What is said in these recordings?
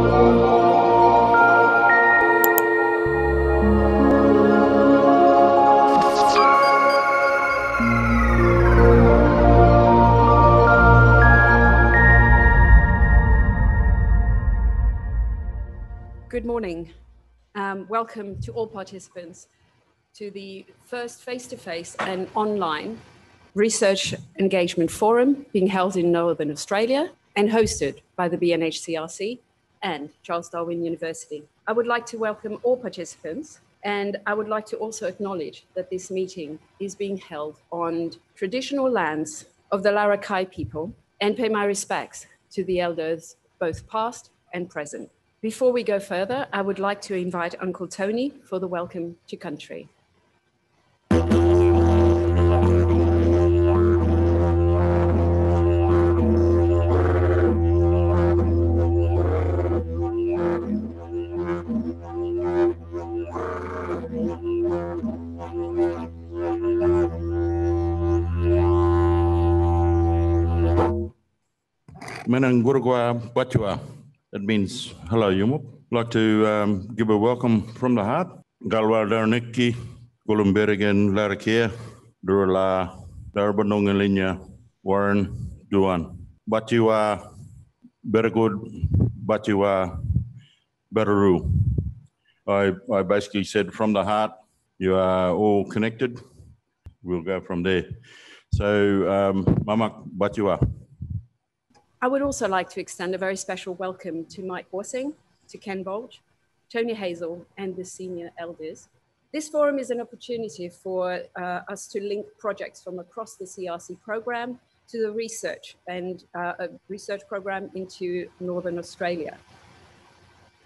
Good morning. Welcome to all participants to the first face-to-face and online research engagement forum being held in Northern Australia and hosted by the BNHCRC and Charles Darwin University. I would like to welcome all participants, and I would like to also acknowledge that this meeting is being held on traditional lands of the Larrakai people and pay my respects to the elders, both past and present. Before we go further, I would like to invite Uncle Tony for the welcome to country. Menang Gurugwa Batua. That means hello, Yumup. I'd like to give a welcome from the heart. Galwa Darniki, Gulumberigan, Larakia, Durala, Darbanongalinya, Warren, Duan. Batua, Bergud, Batua, Beraru. I basically said from the heart, you are all connected. We'll go from there. So, Mamak Batua. I would also like to extend a very special welcome to Mike Borsing, to Ken Bolge, Tony Hazel, and the senior elders. This forum is an opportunity for us to link projects from across the CRC program to the research and a research program into Northern Australia,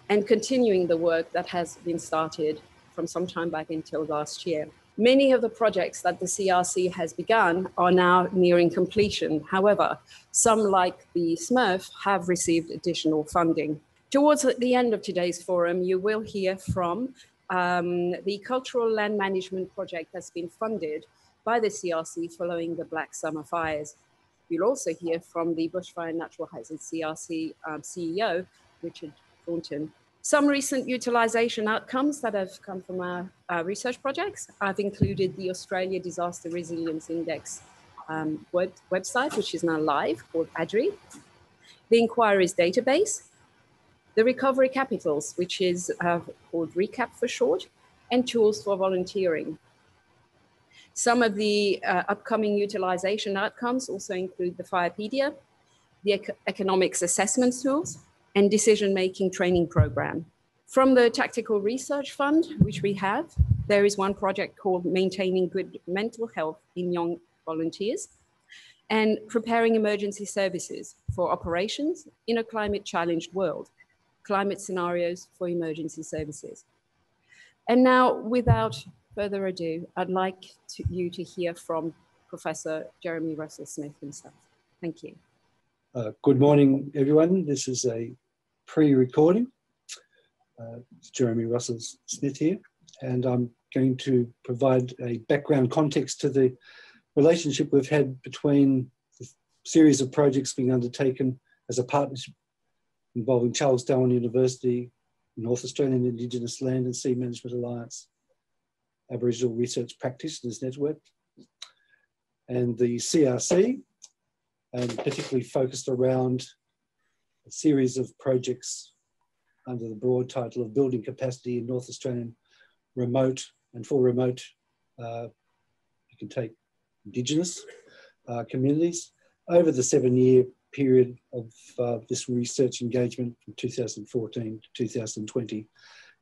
and continuing the work that has been started from some time back until last year. Many of the projects that the CRC has begun are now nearing completion. However, some like the Smurf have received additional funding. Towards the end of today's forum, you will hear from the cultural land management project that's been funded by the CRC following the Black Summer fires. You'll also hear from the Bushfire Natural Hazards CRC CEO, Richard Thornton. Some recent utilisation outcomes that have come from our research projects have included the Australia Disaster Resilience Index website, which is now live, called ADRI, the Inquiries Database, the Recovery Capitals, which is called RECAP for short, and tools for volunteering. Some of the upcoming utilisation outcomes also include the Firepedia, the Economics Assessment Tools, and decision-making training program. From the Tactical Research Fund, which we have, there is one project called Maintaining Good Mental Health in Young Volunteers and Preparing Emergency Services for Operations in a Climate-Challenged World, Climate Scenarios for Emergency Services. And now, without further ado, I'd like you to hear from Professor Jeremy Russell-Smith himself. Thank you. Good morning, everyone. This is a pre-recording. It's Jeremy Russell-Smith here, and I'm going to provide a background context to the relationship we've had between the series of projects being undertaken as a partnership involving Charles Darwin University, North Australian Indigenous Land and Sea Management Alliance, Aboriginal Research Practitioners Network, and the CRC, and particularly focused around a series of projects under the broad title of Building Capacity in North Australian Remote, and for remote, you can take Indigenous communities, over the 7-year period of this research engagement from 2014 to 2020.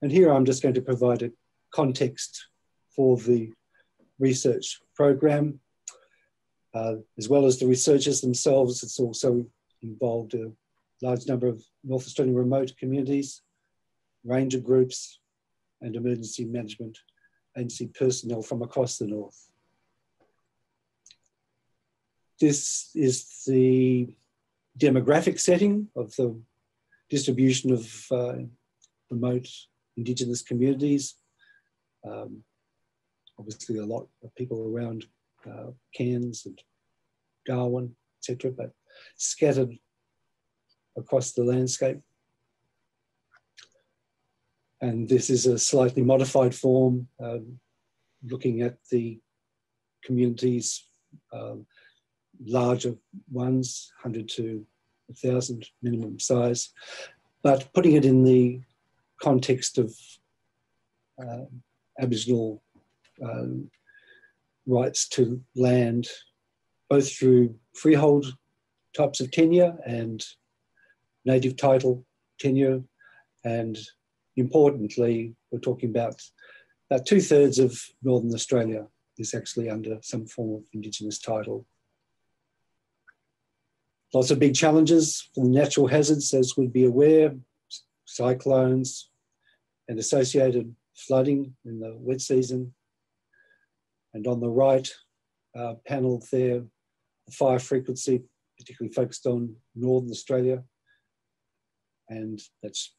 And here I'm just going to provide a context for the research program. As well as the researchers themselves, it's also involved a large number of North Australian remote communities, ranger groups, and emergency management agency personnel from across the north. This is the demographic setting of the distribution of remote Indigenous communities. Obviously a lot of people around Cairns and Darwin, etc., but scattered across the landscape. And this is a slightly modified form, looking at the communities, larger ones, 100 to 1,000 minimum size, but putting it in the context of Aboriginal rights to land, both through freehold types of tenure and native title tenure. And importantly, we're talking about 2/3 of Northern Australia is actually under some form of Indigenous title. Lots of big challenges from the natural hazards, as we'd be aware, cyclones and associated flooding in the wet season. And on the right panel there, the fire frequency, particularly focused on Northern Australia. And that's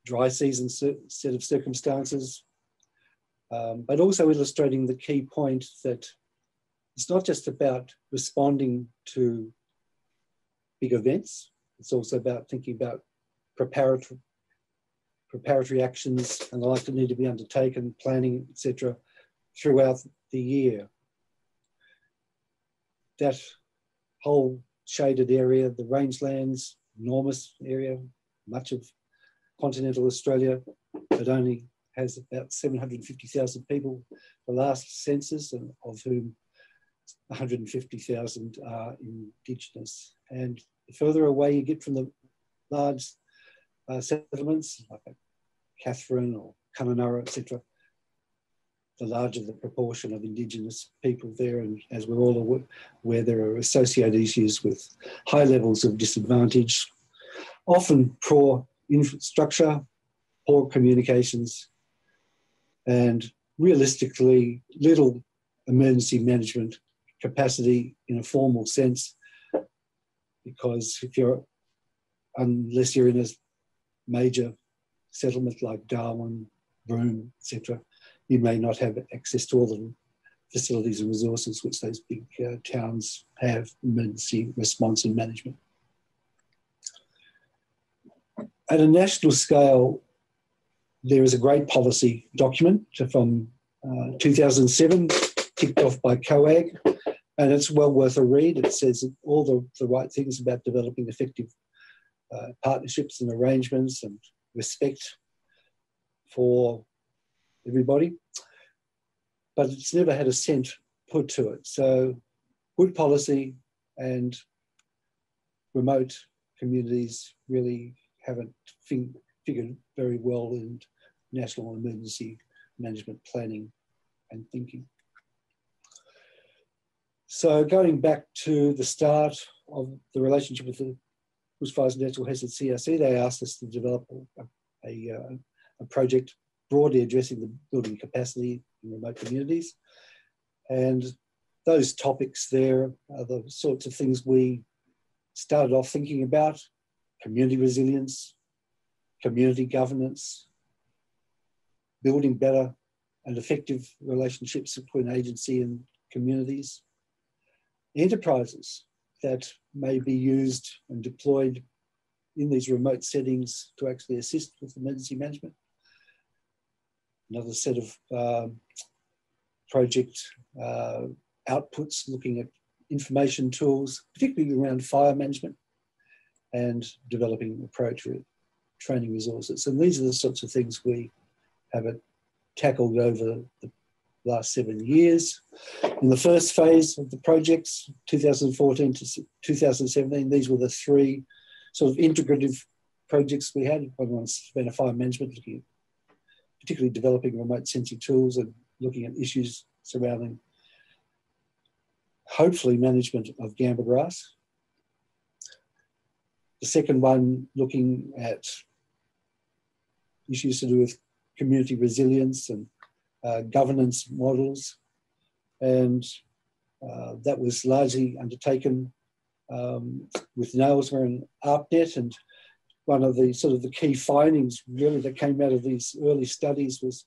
dry season set of circumstances, but also illustrating the key point that it's not just about responding to big events, it's also about thinking about preparatory actions and the like that need to be undertaken, planning, etc., throughout the year. That whole shaded area, the rangelands, enormous area, much of continental Australia, that only has about 750,000 people, the last census, and of whom 150,000 are Indigenous. And the further away you get from the large settlements, like Catherine or Kununurra, etc., the larger the proportion of Indigenous people there. And as we're all aware, there are associated issues with high levels of disadvantage, often poor infrastructure, poor communications, and realistically little emergency management capacity in a formal sense, because unless you're in a major settlement like Darwin, Broome, etc., you may not have access to all the facilities and resources which those big towns have, emergency response and management. At a national scale, there is a great policy document from 2007, kicked off by COAG, and it's well worth a read. It says all the right things about developing effective partnerships and arrangements and respect for everybody, but it's never had a cent put to it. So good policy, and remote communities really haven't figured very well in national emergency management planning and thinking. So going back to the start of the relationship with the Bushfires and Natural Hazards CRC, they asked us to develop a project broadly addressing the building capacity in remote communities. And those topics there are the sorts of things we started off thinking about: community resilience, community governance, building better and effective relationships between agency and communities, enterprises that may be used and deployed in these remote settings to actually assist with emergency management. Another set of project outputs looking at information tools, particularly around fire management, and developing appropriate training resources. And these are the sorts of things we have tackled over the last 7 years. In the first phase of the projects, 2014 to 2017, these were the three sort of integrative projects we had. One was been a fire management, looking at particularly developing remote sensing tools and looking at issues surrounding, hopefully, management of gamba grass. The second one looking at issues to do with community resilience and governance models. And that was largely undertaken with NAILSMA and ARPNet. And one of the sort of the key findings really that came out of these early studies was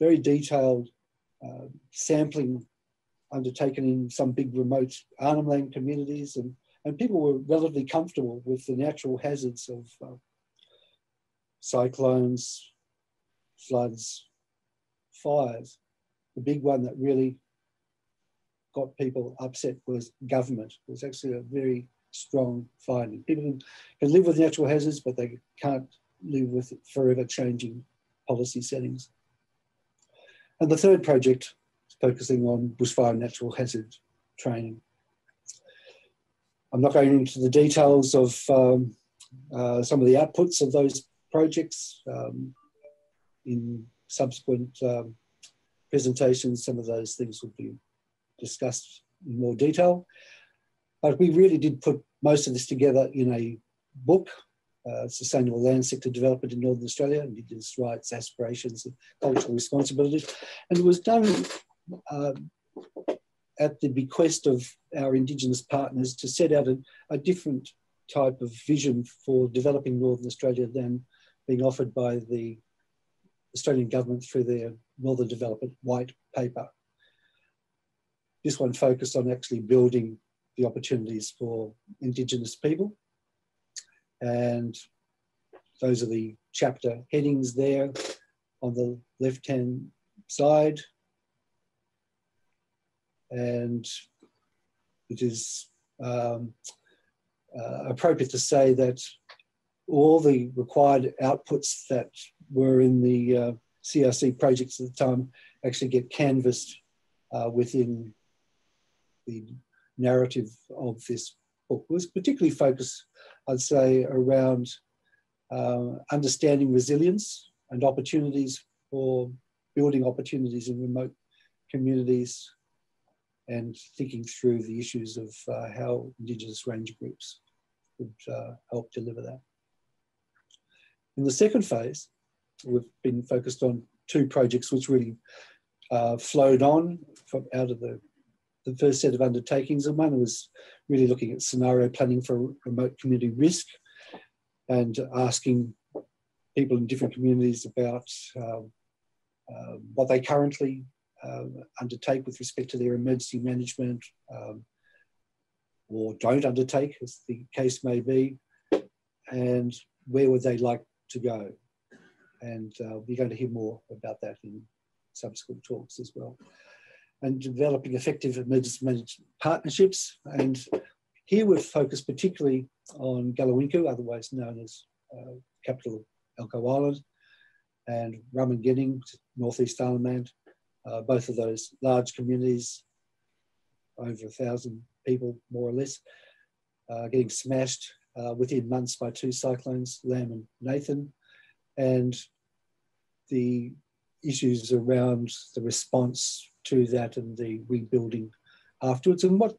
very detailed sampling undertaken in some big remote Arnhem Land communities, and people were relatively comfortable with the natural hazards of cyclones, floods, fires. The big one that really got people upset was government. It was actually a very strong finding. People can live with natural hazards, but they can't live with forever changing policy settings. And the third project is focusing on bushfire natural hazard training. I'm not going into the details of some of the outputs of those projects. In subsequent presentations, some of those things will be discussed in more detail. But we really did put most of this together in a book, Sustainable Land Sector Development in Northern Australia, Indigenous Rights, Aspirations and Cultural Responsibilities. And it was done at the bequest of our Indigenous partners to set out a different type of vision for developing Northern Australia than being offered by the Australian government through their Northern Development White Paper. This one focused on actually building the opportunities for Indigenous people. And those are the chapter headings there on the left-hand side. And it is appropriate to say that all the required outputs that were in the CRC projects at the time actually get canvassed within the narrative of this book. It was particularly focused, I'd say, around understanding resilience and opportunities for building opportunities in remote communities and thinking through the issues of how Indigenous range groups would help deliver that. In the second phase, we've been focused on two projects which really flowed on from out of the first set of undertakings. And one was really looking at scenario planning for remote community risk and asking people in different communities about what they currently undertake with respect to their emergency management or don't undertake, as the case may be, and where would they like to go. And we're going to hear more about that in subsequent talks as well. And developing effective emergency management partnerships. And here we've focused particularly on Gallowinku, otherwise known as capital Elcho Island, and Ramangining, Northeast Island Land. Both of those large communities, over 1,000 people, more or less, getting smashed within months by two cyclones, Lam and Nathan, and the issues around the response to that and the rebuilding afterwards, and what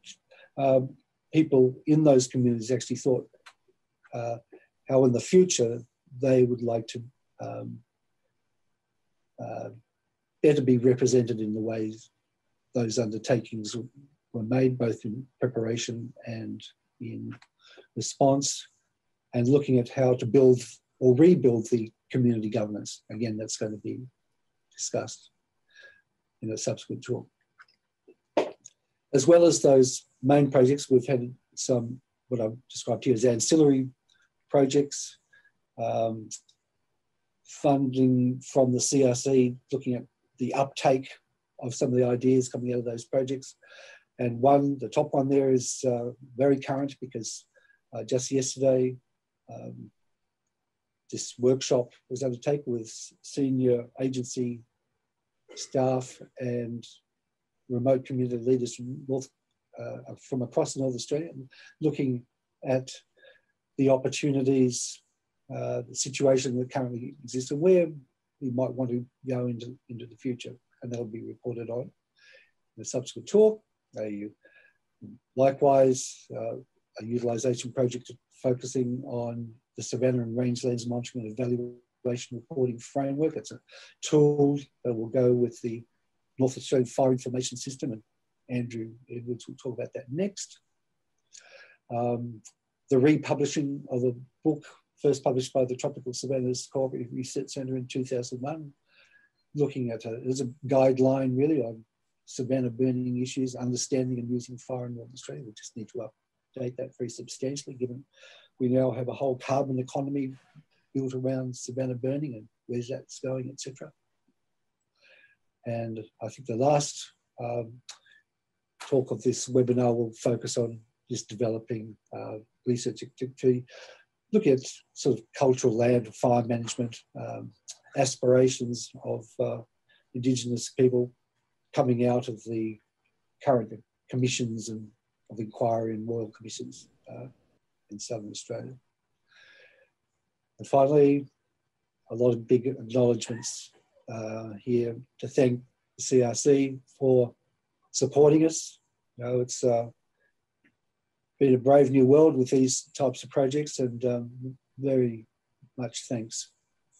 people in those communities actually thought how in the future they would like to better be represented in the ways those undertakings were made, both in preparation and in response, and looking at how to build or rebuild the community governance. Again, that's going to be discussed in a subsequent talk. As well as those main projects, we've had some, what I've described here as ancillary projects, funding from the CRC, looking at the uptake of some of the ideas coming out of those projects. And one, the top one there is very current because just yesterday, this workshop was undertaken with senior agency staff and remote community leaders from across North Australia, looking at the opportunities, the situation that currently exists and where we might want to go into the future. And that'll be reported on in a subsequent talk. Likewise, a utilisation project focusing on the Savannah and Rangelands Monitoring and Evaluation Reporting Framework. It's a tool that will go with the North Australian Fire Information System, and Andrew Edwards will talk about that next. The republishing of a book first published by the Tropical Savannahs Cooperative Research Centre in 2001, looking at as a guideline really on savanna burning issues, understanding and using fire in North Australia. We just need to update that very substantially, given we now have a whole carbon economy built around savanna burning and where's that's going, etc. And I think the last talk of this webinar will focus on just developing research activity, looking at sort of cultural land, fire management, aspirations of Indigenous people coming out of the current commissions and of inquiry and royal commissions in Southern Australia. And finally, a lot of big acknowledgements here to thank the CRC for supporting us. You know, it's been a brave new world with these types of projects, and very much thanks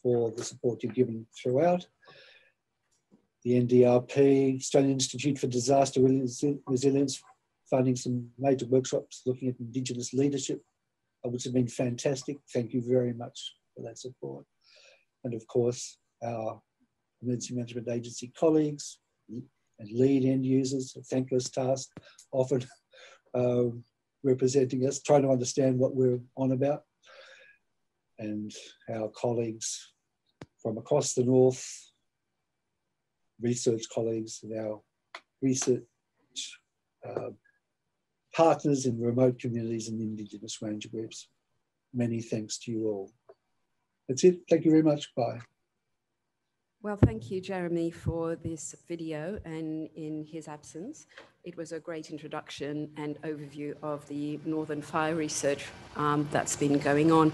for the support you've given throughout. The NDRP, Australian Institute for Disaster Resilience, funding some major workshops looking at Indigenous leadership, which have been fantastic. Thank you very much for that support. And of course, our emergency management agency colleagues and lead end users, a thankless task, often representing us, trying to understand what we're on about. And our colleagues from across the north, research colleagues and our research partners in remote communities and Indigenous ranger groups. Many thanks to you all. That's it. Thank you very much. Bye. Well, thank you, Jeremy, for this video, and in his absence, it was a great introduction and overview of the Northern Fire research that's been going on.